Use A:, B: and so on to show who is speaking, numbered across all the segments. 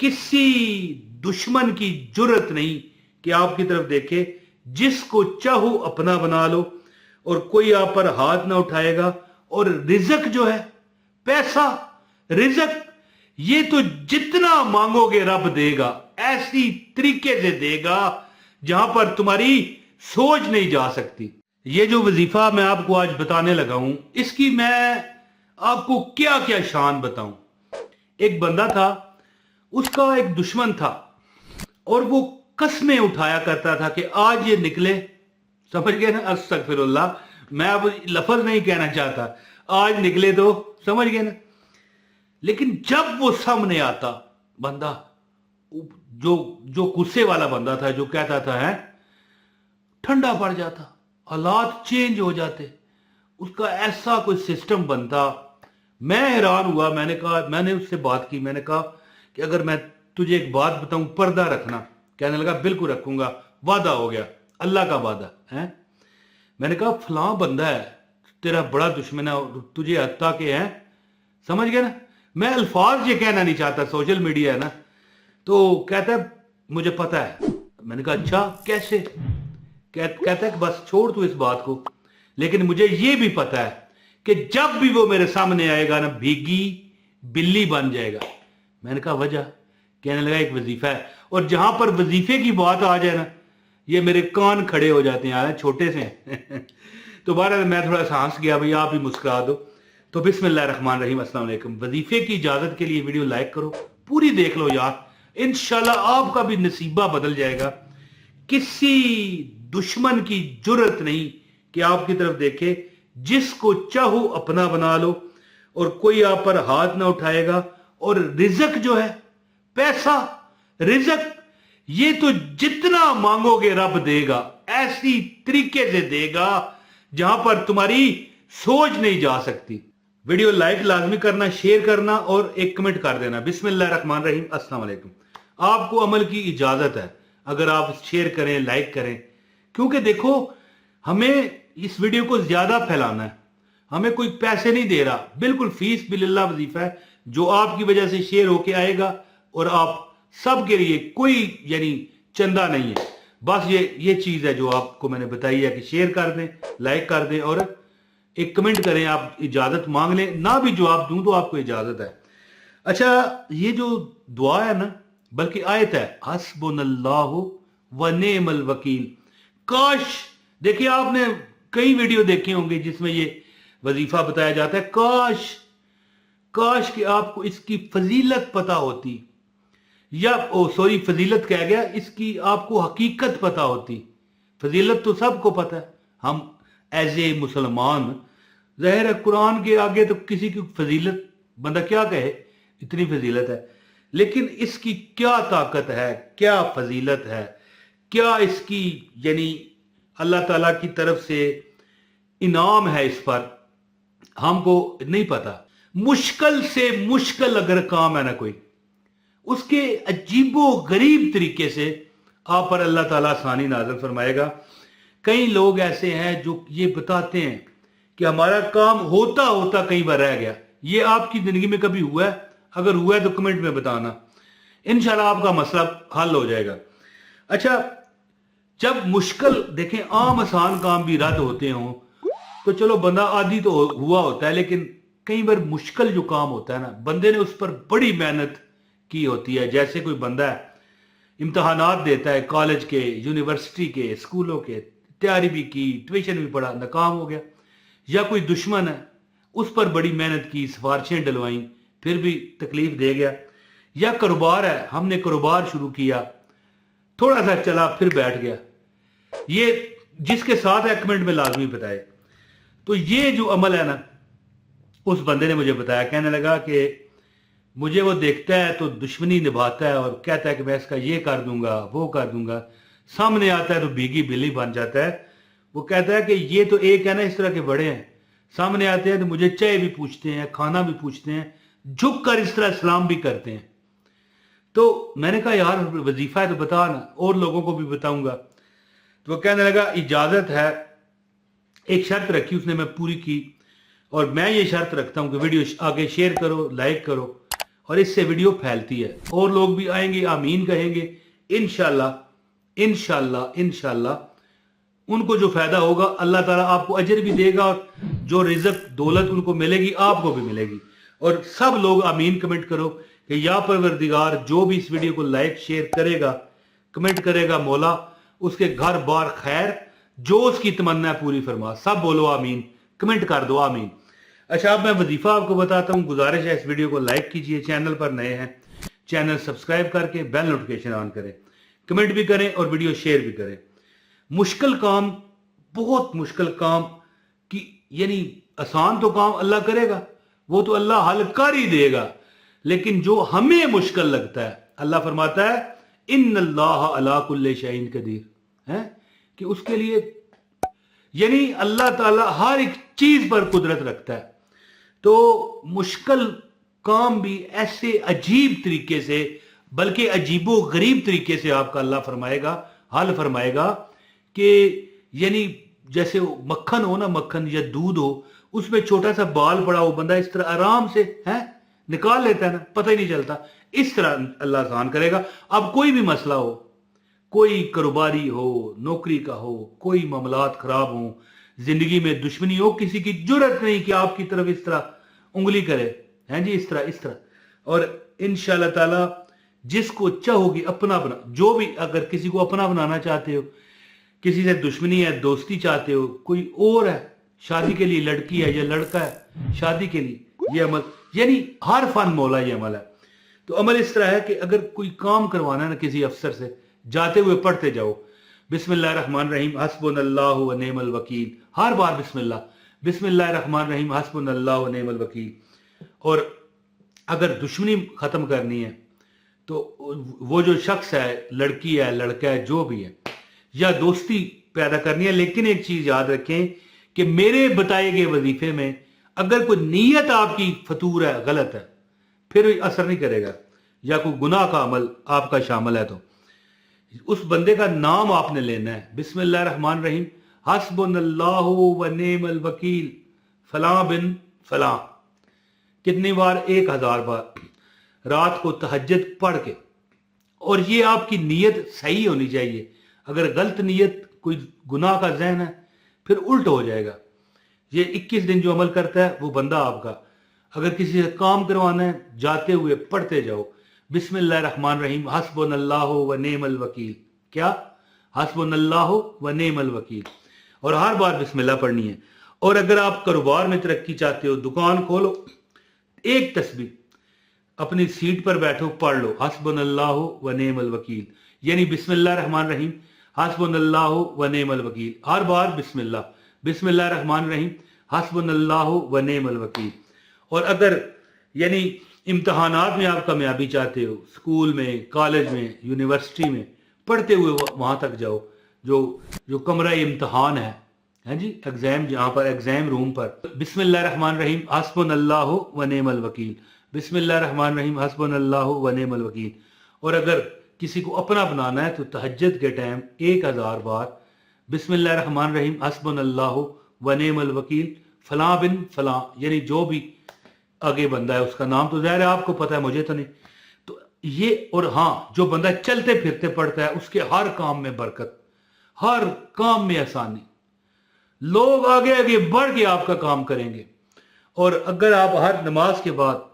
A: किसी दुश्मन की जुर्रत नहीं कि आपकी तरफ देखे। जिसको चाहो अपना बना लो और कोई आप पर हाथ ना उठाएगा। और रिजक जो है, पैसा, रिजक, ये तो जितना मांगोगे रब देगा, ऐसी तरीके से देगा जहां पर तुम्हारी सोच नहीं जा सकती। ये जो वजीफा मैं आपको आज बताने लगा हूं, इसकी मैं आपको क्या क्या शान बताऊं। एक बंदा था, उसका एक दुश्मन था और वो कस्में उठाया करता था कि आज ये निकले, समझ गए ना, अस्तगफिरुल्लाह, मैं अब लफ्ज नहीं कहना चाहता, आज निकले तो समझ गए ना। लेकिन जब वो सामने आता बंदा, जो जो गुस्से वाला बंदा था, जो कहता था है, ठंडा पड़ जाता, हालात चेंज हो जाते, उसका ऐसा कोई सिस्टम बनता। मैं हैरान हुआ, मैंने कहा, मैंने उससे बात की, मैंने कहा कि अगर मैं तुझे एक बात बताऊं, पर्दा रखना। कहने लगा बिल्कुल रखूंगा, वादा हो गया, अल्लाह का वादा है। मैंने कहा फलां बंदा है तेरा बड़ा दुश्मन है, तुझे हत्या के हैं, समझ गया ना। मैं अल्फाज ये कहना नहीं चाहता, सोशल मीडिया है ना। तो कहता है मुझे पता है। मैंने कहा अच्छा कैसे? कहता है कि बस छोड़ तू इस बात को, लेकिन मुझे ये भी पता है कि जब भी वो मेरे सामने आएगा ना, भीगी बिल्ली बन जाएगा। मैंने कहा वजह? कहने लगा एक वजीफा है। और जहां पर वजीफे की बात आ जाए ना, ये मेरे कान खड़े हो जाते हैं यार, छोटे से तो बहरहाल मैं थोड़ा सा हंस गया, भाई आप ही मुस्कुरा दो। तो बिस्मिल्लाहिर्रहमानिर्रहीम, अस्सलाम वालेकुम। वजीफे की इजाजत के लिए वीडियो लाइक करो, पूरी देख लो यार, इंशाल्लाह आपका भी नसीबा बदल जाएगा। किसी दुश्मन की जुर्रत नहीं कि आपकी तरफ देखे। जिसको चाहो अपना बना लो और कोई आप पर हाथ ना उठाएगा। और रिजक जो है, पैसा, रिजक, ये तो जितना मांगोगे रब देगा, ऐसी तरीके से देगा जहां पर तुम्हारी सोच नहीं जा सकती। वीडियो लाइक लाजमी करना, शेयर करना और एक कमेंट कर देना। बिस्मिल्लाहिर्रहमानिर्रहीम, अस्सलाम वालेकुम। आपको अमल की इजाजत है अगर आप शेयर करें, लाइक करें, क्योंकि देखो हमें इस वीडियो को ज्यादा फैलाना है, हमें कोई पैसे नहीं दे रहा, बिल्कुल फीस बिलिल्लाह वजीफा है जो आपकी वजह से शेयर होके आएगा। और आप सब के लिए कोई यानी चंदा नहीं है, बस ये चीज है जो आपको मैंने बताई है कि शेयर कर दें, लाइक कर दें और एक कमेंट करें। आप इजाजत मांग लें, ना भी जवाब दूं तो आपको इजाजत है। अच्छा, ये जो दुआ है ना, बल्कि आयत है, हस्बुनल्लाहु व नेमल वकील। काश, देखिए आपने कई वीडियो देखे होंगे जिसमें ये वजीफा बताया जाता है। काश कि आपको इसकी फजीलत पता होती, या फजीलत कह गया, इसकी आपको हकीकत पता होती। फजीलत तो सबको पता है, हम एज ए मुसलमान, ज़ाहिर है कुरान के आगे तो किसी की फजीलत बंदा क्या कहे, इतनी फजीलत है। लेकिन इसकी क्या ताकत है, क्या फजीलत है, क्या इसकी यानी अल्लाह ताला की तरफ से इनाम है, इस पर हमको नहीं पता। मुश्किल से मुश्किल अगर काम है ना कोई, उसके अजीबो गरीब तरीके से आप पर अल्लाह ताला आसानी नाज़िल फरमाएगा। कई लोग ऐसे हैं जो ये बताते हैं कि हमारा काम होता होता कई बार रह गया। ये आपकी जिंदगी में कभी हुआ है? अगर हुआ है तो कमेंट में बताना, इंशाल्लाह आपका मसला हल हो जाएगा। अच्छा, जब मुश्किल देखें, आम आसान काम भी रद्द होते हों तो चलो बंदा आदि तो हुआ होता है, लेकिन कई बार मुश्किल जो काम होता है ना, बंदे ने उस पर बड़ी मेहनत की होती है। जैसे कोई बंदा है, इम्तहानात देता है, कॉलेज के, यूनिवर्सिटी के, स्कूलों के, तैयारी भी की, ट्यूशन भी पढ़ा, नाकाम हो गया। या कोई दुश्मन है, उस पर बड़ी मेहनत की, सिफारिशें डलवाई, फिर भी तकलीफ दे गया। या कारोबार है, हमने कारोबार शुरू किया, थोड़ा सा चला, फिर बैठ गया। ये जिसके साथ है कमेंट में लाजमी बताए। तो ये जो अमल है ना, उस बंदे ने मुझे बताया, कहने लगा कि मुझे वो देखता है तो दुश्मनी निभाता है और कहता है कि मैं इसका ये कर दूंगा, वो कर दूंगा। सामने आता है तो भीगी बिल्ली बन जाता है। वो कहता है कि ये तो एक है ना, इस तरह के बड़े हैं, सामने आते हैं तो मुझे चाय भी पूछते हैं, खाना भी पूछते हैं, झुक कर इस तरह सलाम भी करते हैं। तो मैंने कहा यार वजीफा है तो बता ना, और लोगों को भी बताऊंगा। तो वो कहने लगा इजाजत है। एक शर्त रखी उसने, मैं पूरी की, और मैं ये शर्त रखता हूं कि वीडियो आगे शेयर करो, लाइक करो और इससे वीडियो फैलती है और लोग भी आएंगे, आमीन कहेंगे। इंशाल्लाह इंशाल्लाह इंशाल्लाह उनको जो फायदा होगा अल्लाह ताला आपको अजर भी देगा और जो रिज़्क दौलत उनको मिलेगी आपको भी मिलेगी। और सब लोग आमीन कमेंट करो कि या परवरदिगार जो भी इस वीडियो को लाइक शेयर करेगा, कमेंट करेगा, मौला उसके घर बार खैर जो उसकी तमन्ना है पूरी फरमा। सब बोलो आमीन, कमेंट कर दो आमीन। अच्छा, अब मैं वजीफा आपको बताता हूँ। गुजारिश है इस वीडियो को लाइक कीजिए, चैनल पर नए हैं चैनल सब्सक्राइब करके बेल नोटिफिकेशन ऑन करें, कमेंट भी करें और वीडियो शेयर भी करें। मुश्किल काम, बहुत मुश्किल काम की, यानी आसान तो काम अल्लाह करेगा, वो तो अल्लाह हल कर ही देगा, लेकिन जो हमें मुश्किल लगता है अल्लाह फरमाता है इन्नल्लाह अला कुल्ली शैइन कदीर, है कि उसके लिए, यानी अल्लाह ताला हर एक चीज पर कुदरत रखता है। तो मुश्किल काम भी ऐसे अजीब तरीके से, बल्कि अजीबो गरीब तरीके से आपका अल्लाह फरमाएगा, हल फरमाएगा कि यानी जैसे मक्खन हो ना, मक्खन या दूध हो, उसमें छोटा सा बाल पड़ा हो, बंदा इस तरह आराम से है निकाल लेता है ना, पता ही नहीं चलता। इस तरह अल्लाह आसान करेगा। अब कोई भी मसला हो, कोई कारोबारी हो, नौकरी का हो, कोई मामलात खराब हो, जिंदगी में दुश्मनी हो, किसी की जुर्रत नहीं कि आपकी तरफ इस तरह उंगली करे, हैं जी, इस तरह। और इंशाअल्लाह ताला जिसको चाहोगी अपना बना, जो भी अगर किसी को अपना बनाना चाहते हो, किसी से दुश्मनी है, दोस्ती चाहते हो, कोई और है शादी के लिए, लड़की है या लड़का है शादी के लिए, ये अमल, यानी हर फन मौला ये अमल है। तो अमल इस तरह है कि अगर कोई काम करवाना है ना किसी अफसर से, जाते हुए पढ़ते जाओ बिस्मिल्लाहिर्रहमानिर्रहीम हस्बुनल्लाहु व निअमल वकील, हर बार बिस्मिल्लाह, बिस्मिल्लाहिर्रहमानिर्रहीम हस्बुनल्लाहु व निअमल वकील। और अगर दुश्मनी खत्म करनी है तो वो जो शख्स है, लड़की है, लड़का है, जो भी है, या दोस्ती पैदा करनी है, लेकिन एक चीज याद रखें कि मेरे बताए गए वजीफे में अगर कोई नीयत आपकी फतूर है, गलत है, फिर असर नहीं करेगा, या कोई गुनाह का अमल आपका शामिल है, तो उस बंदे का नाम आपने लेना है, बिस्मिल्लाहिर्रहमानिर्रहीम हस्बुनल्लाहु व निअमल वकील फलां बिन फलां, कितनी बार? 1000 बार, रात को तहज्जुद पढ़ के। और ये आपकी नीयत सही होनी चाहिए। अगर गलत नीयत, कोई गुनाह का ज़हन है, फिर उल्ट हो जाएगा। ये 21 दिन जो अमल करता है वो बंदा आपका। अगर किसी से काम करवाना है, जाते हुए पढ़ते जाओ बिस्मिल्लाहिर्रहमानिर्रहीम हस्बुनल्लाहु व निअमल वकील, क्या? हस्बुनल्लाहु व निअमल वकील, और हर बार बिस्मिल्लाह पढ़नी है। और अगर आप कारोबार में तरक्की चाहते हो, दुकान खोलो, एक तस्बीह अपनी सीट पर बैठो, पढ़ लो हस्बुनल्लाहु व निअमल वकील, यानी बिस्मिल्लाहिर्रहमानिर्रहीम हस्बुनल्लाहु व निअमल वकील, हर बार बिस्मिल्लाह, बिस्मिल्लाहिर्रहमानिर्रहीम हस्बुनल्लाहु व निअमल वकील। और अगर यानी इम्तहानात में आप कामयाबी चाहते हो, स्कूल में, कॉलेज में, यूनिवर्सिटी में पढ़ते हुए वहां तक जाओ, जो कमरा इम्तहान है जी, एग्जाम, जहां पर एग्जाम रूम पर बिस्मिल्लाहिर्रहमानिर्रहीम हस्बुनल्लाहु व निअमल वकील, बिस्मिल्लाहिर्रहमानिर्रहीम हस्बुनल्लाहु व निअमल वकील। और अगर किसी को अपना बनाना है तो तहज्जुद के टाइम 1000 बार बिस्मिल्लाहिर्रहमानिर्रहीम हस्बुनल्लाहु व निअमल वकील फलां बिन फलां, यानी जो भी आगे बंदा है उसका नाम तो ज़ाहिर है आपको पता है, मुझे तो नहीं। तो ये, और हाँ, जो बंदा चलते फिरते पढ़ता है उसके हर काम में बरकत, हर काम में आसानी, लोग आगे आगे बढ़ के आपका काम करेंगे। और अगर आप हर नमाज के बाद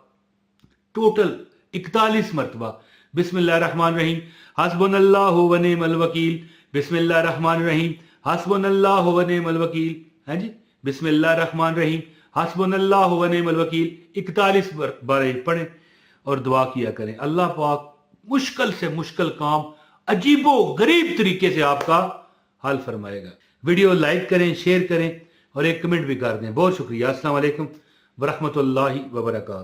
A: टोटल 41 मरतबा बिस्मिल्लाहिर्रहमानिर्रहीम हस्बुनल्लाहु व निअमल वकील, बिस्मिल्लाहिर्रहमानिर्रहीम हस्बुनल्लाहु व निअमल वकील, है जी, बिस्मिल्लाहिर्रहमानिर्रहीम हस्बुनल्लाहु व निअमल वकील 41 बार पढ़ें और दुआ किया करें। अल्लाह पाक मुश्किल से मुश्किल काम अजीबो गरीब तरीके से आपका हल फरमाएगा। वीडियो लाइक करें, शेयर करें और एक कमेंट भी कर दें। बहुत शुक्रिया। अस्सलाम वालेकुम व रहमतुल्लाहि व बरकातहू।